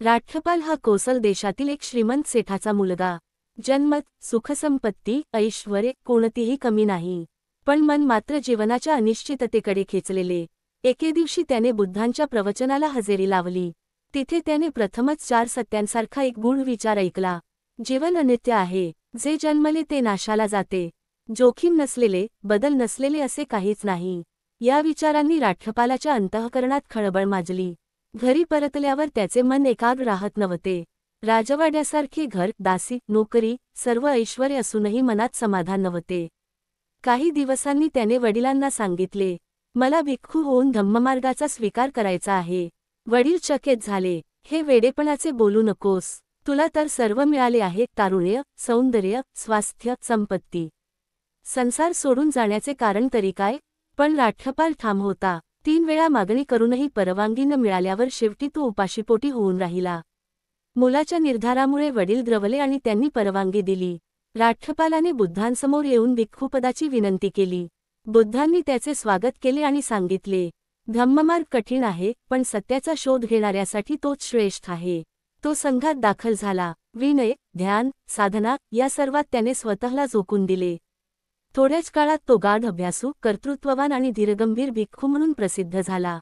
राठपाल हा कोसल देशातील एक श्रीमंत सेठाचा मुलगा. जन्मत, सुखसंपत्ती, ऐश्वर्य कोणतीही कमी नाही. पण मन मात्र जीवनाच्या अनिश्चिततेकडे खेचलेले. एके दिवशी त्याने बुद्धांच्या प्रवचनाला हजेरी लावली. तिथे त्याने प्रथमच 4 सत्यांसारखा एक गूढ विचार ऐकला. जीवन अनित्य आहे. जे जन्मले ते नाशाला जाते. जोखीम नसलेले, बदल नसलेले असे काहीच नाही. या विचारांनी राठपालाच्या अंतःकरणात खळबळ माजली. घरी परतल्यावर त्याचे मन एकाग्र राहत नव्हते. राजवाड्यासारखे घर, दासी, नोकरी, सर्व ऐश्वर्य असूनही मनात समाधान नव्हते. काही दिवसांनी त्याने वडिलांना सांगितले, मला भिक्खू होऊन धम्ममार्गाचा स्वीकार करायचा आहे. वडील चकित झाले. हे वेडेपणाचे बोलू नकोस. तुला तर सर्व मिळाले आहे, तारुण्य, सौंदर्य, स्वास्थ्य, संपत्ती. संसार सोडून जाण्याचे कारण तरी काय? पण राठपाल ठाम होता. 3 वेळा मागणी करूनही परवानगी न मिळाल्यावर शेवटी तो उपाशीपोटी होऊन राहिला. मुलाच्या निर्धारामुळे वडील द्रवले आणि त्यांनी परवानगी दिली. राठपालाने बुद्धांसमोर येऊन भिक्खूपदाची विनंती केली. बुद्धांनी त्याचे स्वागत केले आणि सांगितले, धम्ममार्ग कठीण आहे, पण सत्याचा शोध घेणाऱ्यासाठी तोच श्रेष्ठ आहे. तो संघात दाखल झाला. विनय, ध्यान, साधना या सर्वात त्याने स्वतःला झोकून दिले. थोड्याच काळात तो गाढ अभ्यासू, कर्तृत्ववान आणि धीरगंभीर भिक्खू म्हणून प्रसिद्ध झाला.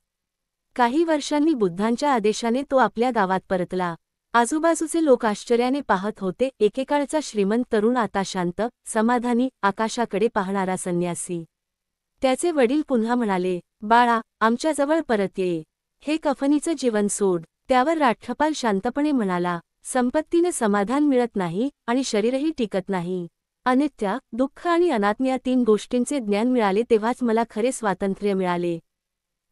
काही वर्षांनी बुद्धांच्या आदेशाने तो आपल्या गावात परतला. आजूबाजूचे लोक आश्चर्याने पाहत होते. एकेकाळचा श्रीमंत तरुण आता शांत, समाधानी, आकाशाकडे पाहणारा संन्यासी. त्याचे वडील पुन्हा म्हणाले, बाळा, आमच्याजवळ परत ये. हे कफनीचं जीवन सोड. त्यावर राठपाल शांतपणे म्हणाला, संपत्तीने समाधान मिळत नाही आणि शरीरही टिकत नाही. अनित्य, दुःख आणि अनात्म या 3 गोष्टींचे ज्ञान मिळाले तेव्हाच मला खरे स्वातंत्र्य मिळाले.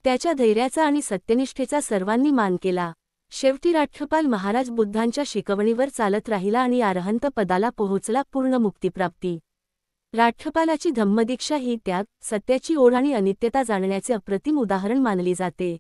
त्याच्या धैर्याचा आणि सत्यनिष्ठेचा सर्वांनी मान केला. शेवटी राठपाल महाराज बुद्धांच्या शिकवणीवर चालत राहिला आणि अरहंत पदाला पोहोचला. पूर्ण मुक्तिप्राप्ती. राठपालाची धम्मदीक्षा ही त्याग, सत्याची ओढ आणि अनित्यता जाणण्याचे अप्रतिम उदाहरण मानली जाते.